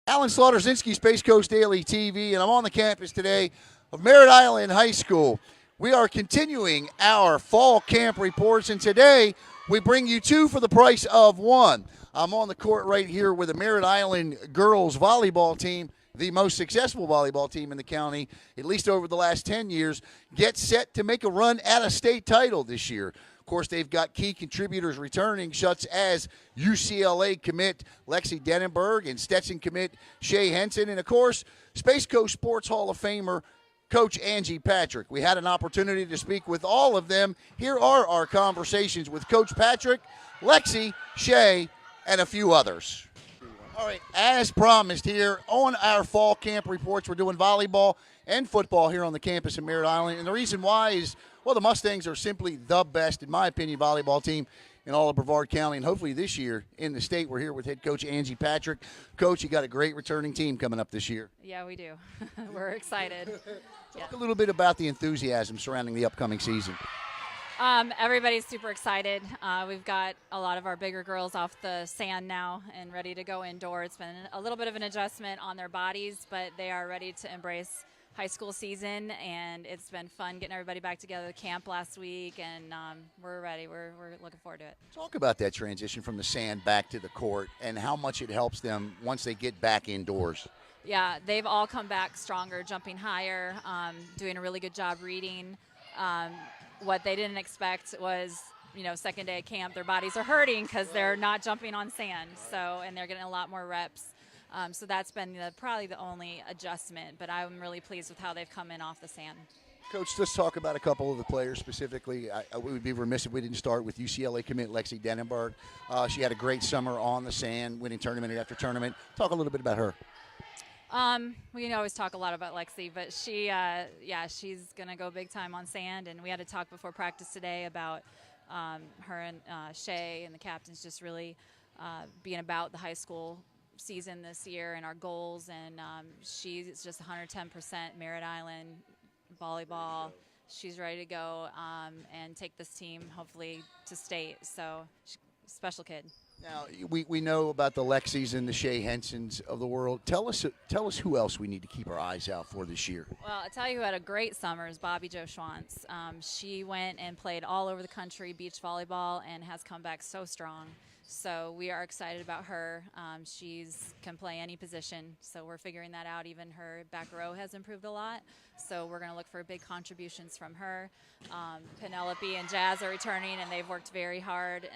Zlotorzynski, Space Coast Daily TV, and I'm on the campus today of Merritt Island High School. We are continuing our fall camp reports, and today we bring you two for the price of one. I'm on the court right here with the Merritt Island girls volleyball team, the most successful volleyball team in the county, at least over the last 10 years, gets set to make a run at a state title this year. Of course, they've got key contributors returning, such as UCLA commit Lexi DeNaburg and Stetson commit Shay Henson, and of course, Space Coast Sports Hall of Famer Coach Angie Patrick. We had an opportunity to speak with all of them. Here are our conversations with Coach Patrick, Lexy, Shae, and a few others. All right, as promised here on our fall camp reports, we're doing volleyball and football here on the campus of Merritt Island. And the reason why is, well, the Mustangs are simply the best, in my opinion, volleyball team in all of Brevard County. And hopefully this year in the state, we're here with head coach Angie Patrick. Coach, you got a great returning team coming up this year. Yeah, we do. We're excited. Talk a little bit about the enthusiasm surrounding the upcoming season. Everybody's super excited. We've got a lot of our bigger girls off the sand now and ready to go indoor. It's been a little bit of an adjustment on their bodies, but they are ready to embrace high school season, and it's been fun getting everybody back together at camp last week, and we're ready. We're looking forward to it. Talk about that transition from the sand back to the court and how much it helps them once they get back indoors. Yeah, they've all come back stronger, jumping higher, doing a really good job reading. What they didn't expect was, second day of camp, their bodies are hurting because they're not jumping on sand. So, and they're getting a lot more reps. So that's been probably the only adjustment. But I'm really pleased with how they've come in off the sand. Coach, let's talk about a couple of the players specifically. I would be remiss if we didn't start with UCLA commit Lexi DeNaburg. She had a great summer on the sand, winning tournament after tournament. Talk a little bit about her. We can always talk a lot about Lexi, but she's going to go big time on sand. And we had to talk before practice today about her and Shae and the captains just really being about the high school season this year and our goals. And she's just 110% Merritt Island volleyball. She's ready to go and take this team hopefully to state. So special kid. Now, we know about the Lexys and the Shay Hensons of the world. Tell us who else we need to keep our eyes out for this year. Well, I'll tell you who had a great summer is Bobbie Jo Schwantz. She went and played all over the country, beach volleyball, and has come back so strong. So we are excited about her. She can play any position, so we're figuring that out. Even her back row has improved a lot, so we're going to look for big contributions from her. Penelope and Jazz are returning, and they've worked very hard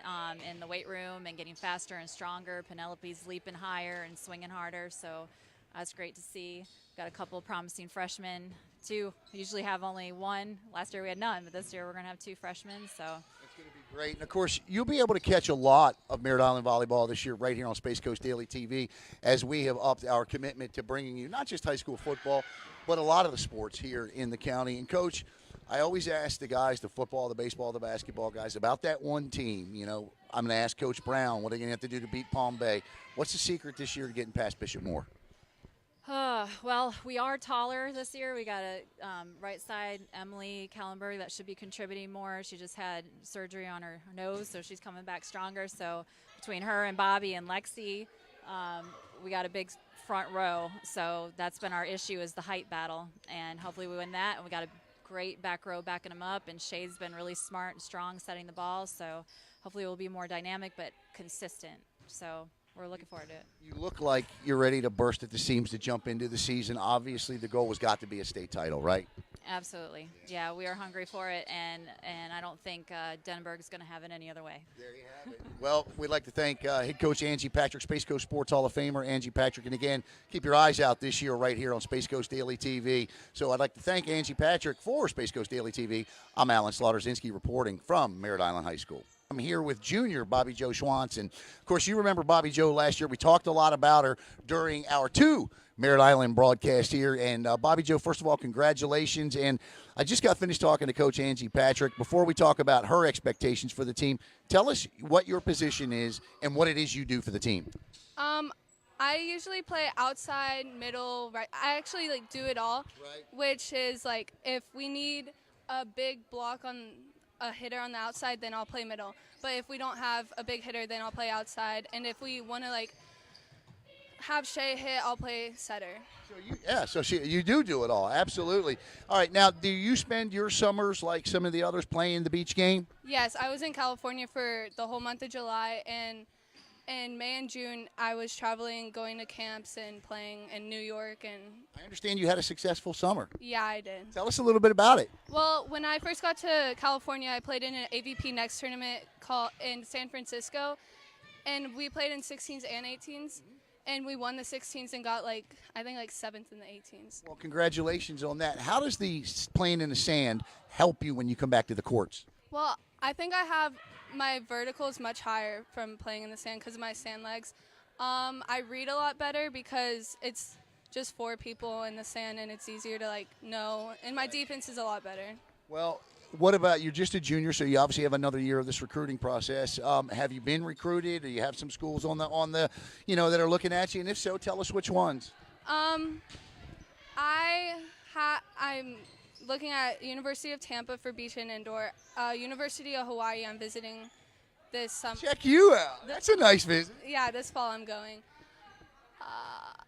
in the weight room and getting faster and stronger. Penelope's leaping higher and swinging harder, so that's great to see. Got a couple of promising freshmen. Two, we usually have only one. Last year we had none, but this year we're going to have two freshmen, so it's going to be great. And, of course, you'll be able to catch a lot of Merritt Island volleyball this year right here on Space Coast Daily TV as we have upped our commitment to bringing you not just high school football, but a lot of the sports here in the county. And, Coach, I always ask the guys, the football, the baseball, the basketball guys, about that one team. I'm going to ask Coach Brown, what are they going to have to do to beat Palm Bay? What's the secret this year to getting past Bishop Moore? Well, we are taller this year. We got a right side, Emily Kallenberg, that should be contributing more. She just had surgery on her nose, so she's coming back stronger. So between her and Bobbie and Lexy, we got a big front row. So that's been our issue is the height battle, and hopefully we win that. And we got a great back row backing them up, and Shae's been really smart and strong setting the ball. So hopefully we'll be more dynamic but consistent. So we're looking forward to it. You look like you're ready to burst at the seams to jump into the season. Obviously, the goal has got to be a state title, right? Absolutely. Yeah, we are hungry for it, and I don't think DeNaburg is going to have it any other way. There you have it. Well, we'd like to thank head coach Angie Patrick, Space Coast Sports Hall of Famer Angie Patrick. And, again, keep your eyes out this year right here on Space Coast Daily TV. So I'd like to thank Angie Patrick for Space Coast Daily TV. I'm Zlotorzynski reporting from Merritt Island High School. I'm here with junior Bobbie Jo Schwantz. And, of course, you remember Bobbie Jo last year. We talked a lot about her during our two Merritt Island broadcast here. And, Bobbie Jo, first of all, congratulations. And I just got finished talking to Coach Angie Patrick. Before we talk about her expectations for the team, tell us what your position is and what it is you do for the team. I usually play outside, middle, right. I actually, do it all, right. Which is, if we need a big block on a hitter on the outside, then I'll play middle. But if we don't have a big hitter, then I'll play outside. And if we want to have Shae hit, I'll play setter. So you do it all, absolutely. All right, now do you spend your summers like some of the others playing the beach game? Yes, I was in California for the whole month of July, and in May and June I was traveling, going to camps and playing in New York. And I understand you had a successful summer. yeah, I did. Tell us a little bit about it. Well, when I first got to California, I played in an AVP Next tournament in San Francisco, and we played in 16s and 18s. And we won the 16s and got I think 7th in the 18s. Well, congratulations on that. How does the playing in the sand help you when you come back to the courts? Well, I think I have my vertical is much higher from playing in the sand because of my sand legs. I read a lot better because it's just 4 people in the sand and it's easier to know. And my defense is a lot better. Well, what about you're just a junior, so you obviously have another year of this recruiting process. Have you been recruited? Do you have some schools on the that are looking at you? And if so, tell us which ones. I'm looking at University of Tampa for beach and indoor. University of Hawaii I'm visiting this summer. Check you out. That's a nice visit. Yeah, this fall I'm going.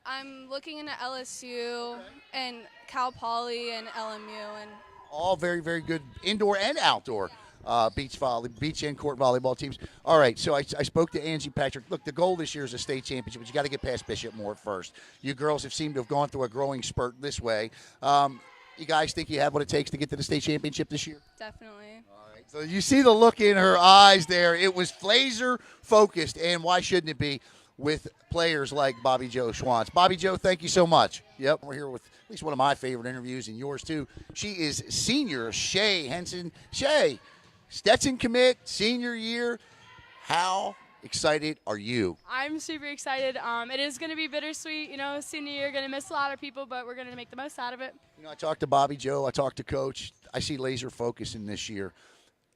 I'm looking into LSU and Cal Poly and LMU and. All very, very good indoor and outdoor beach and court volleyball teams. All right, so I spoke to Angie Patrick. Look, the goal this year is a state championship, but you got to get past Bishop Moore first. You girls have seemed to have gone through a growing spurt this way. You guys think you have what it takes to get to the state championship this year? Definitely. All right, so you see the look in her eyes there. It was laser focused, and why shouldn't it be with players like Bobbie Jo Schwantz? Bobbie Jo, thank you so much. Yep, we're here with at least one of my favorite interviews, and yours too. She is senior Shay Henson. Shay, Stetson commit, senior year. How excited are you? I'm super excited. It is going to be bittersweet. Senior year, going to miss a lot of people, but we're going to make the most out of it. I talked to Bobbie Jo. I talked to Coach. I see laser focus in this year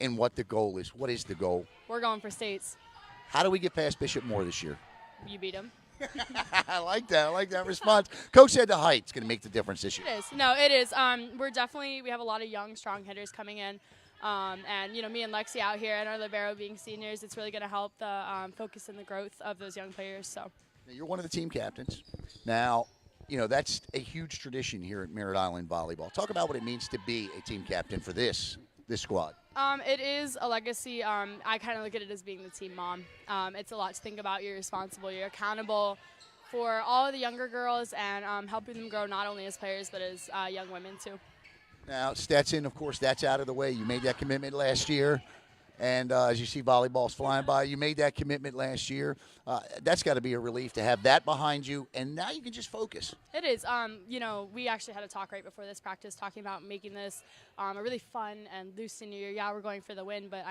and what the goal is. What is the goal? We're going for states. How do we get past Bishop Moore this year? You beat them. I like that. I like that response. Coach said the height's going to make the difference this year. It is. No, it is. We have a lot of young, strong hitters coming in. And me and Lexy out here and our libero being seniors, it's really going to help the focus and the growth of those young players. So now, you're one of the team captains. Now, that's a huge tradition here at Merritt Island Volleyball. Talk about what it means to be a team captain for this squad. It is a legacy. I kind of look at it as being the team mom. It's a lot to think about. You're responsible. You're accountable for all of the younger girls and helping them grow not only as players but as young women too. Now, Stetson, of course, that's out of the way. You made that commitment last year. And as you see volleyballs flying by, you made that commitment last year. That's got to be a relief to have that behind you, and now you can just focus. It is. We actually had a talk right before this practice talking about making this a really fun and loose senior year. Yeah, we're going for the win, but,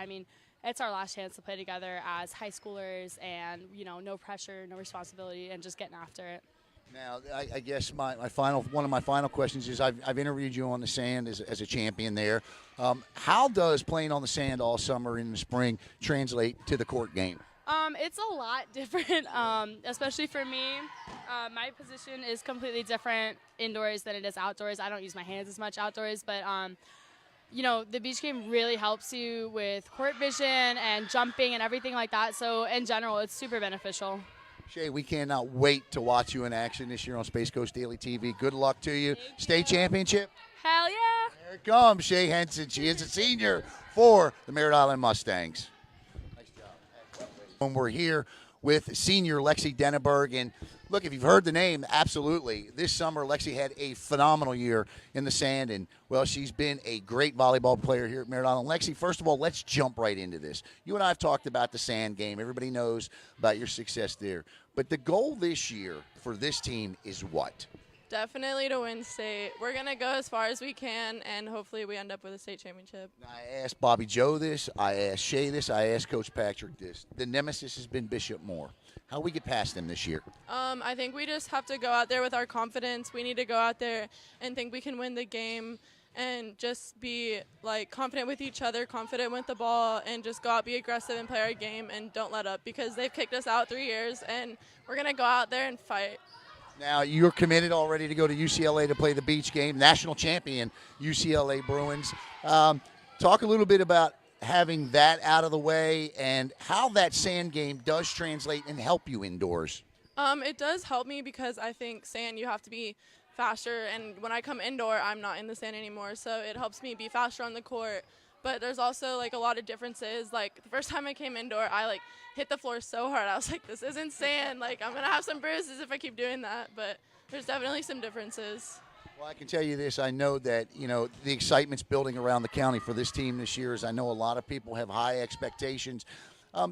it's our last chance to play together as high schoolers and, no pressure, no responsibility, and just getting after it. Now, I guess one of my final questions is I've interviewed you on the sand as a champion there. How does playing on the sand all summer in the spring translate to the court game? It's a lot different, especially for me. My position is completely different indoors than it is outdoors. I don't use my hands as much outdoors, but the beach game really helps you with court vision and jumping and everything like that. So in general, it's super beneficial. Shae, we cannot wait to watch you in action this year on Space Coast Daily TV. Good luck to you. State championship. Hell yeah. There it comes, Shay Henson. She is a senior for the Merritt Island Mustangs. Nice job. When we're here with senior Lexi DeNaburg, and look, if you've heard the name, absolutely. This summer, Lexi had a phenomenal year in the sand, and, well, she's been a great volleyball player here at Merritt Island. Lexi, first of all, let's jump right into this. You and I have talked about the sand game. Everybody knows about your success there. But the goal this year for this team is what? Definitely to win state. We're going to go as far as we can, and hopefully we end up with a state championship. I asked Bobbie Jo this. I asked Shae this. I asked Coach Patrick this. The nemesis has been Bishop Moore. How we get past them this year? I think we just have to go out there with our confidence. We need to go out there and think we can win the game and just be confident with each other, confident with the ball, and just go out, be aggressive, and play our game and don't let up because they've kicked us out 3 years, and we're going to go out there and fight. Now, you're committed already to go to UCLA to play the beach game, national champion UCLA Bruins. Talk a little bit about having that out of the way and how that sand game does translate and help you indoors. It does help me because I think sand, you have to be faster, and when I come indoor, I'm not in the sand anymore, so it helps me be faster on the court. But there's also like a lot of differences. Like the first time I came indoor, I like hit the floor so hard. I was like, this isn't sand. Like I'm gonna have some bruises if I keep doing that. But there's definitely some differences. Well, I can tell you this. I know that, the excitement's building around the county for this team this year, as I know a lot of people have high expectations.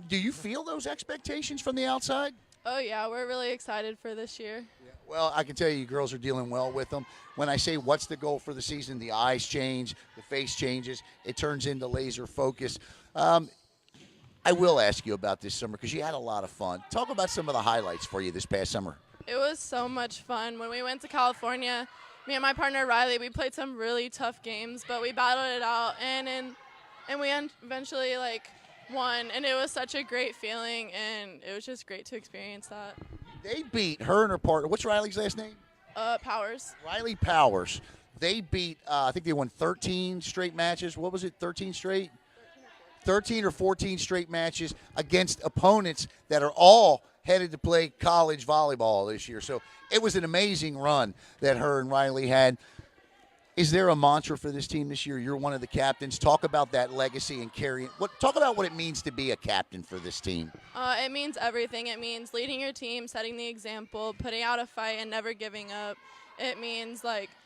Do you feel those expectations from the outside? Oh yeah, we're really excited for this year. Well, I can tell you girls are dealing well with them. When I say what's the goal for the season, the eyes change, the face changes. It turns into laser focus. I will ask you about this summer because you had a lot of fun. Talk about some of the highlights for you this past summer. It was so much fun. When we went to California, me and my partner Riley, we played some really tough games, but we battled it out, and we eventually won, and it was such a great feeling, and it was just great to experience that. They beat her and her partner. What's Riley's last name? Powers. Riley Powers. They beat, I think they won 13 straight matches. What was it, 13 straight? 13 or 14 straight matches against opponents that are all headed to play college volleyball this year. So it was an amazing run that her and Riley had. Is there a mantra for this team this year? You're one of the captains. Talk about that legacy and carrying. Talk about what it means to be a captain for this team. It means everything. It means leading your team, setting the example, putting out a fight, and never giving up. It means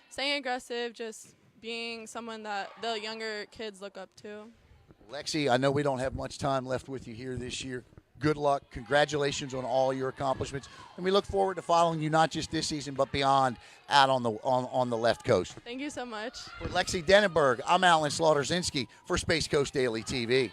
staying aggressive, just being someone that the younger kids look up to. Lexi, I know we don't have much time left with you here this year. Good luck. Congratulations on all your accomplishments. And we look forward to following you not just this season but beyond out on the left coast. Thank you so much. For Lexi DeNaburg, I'm Alan Zlotorzynski for Space Coast Daily TV.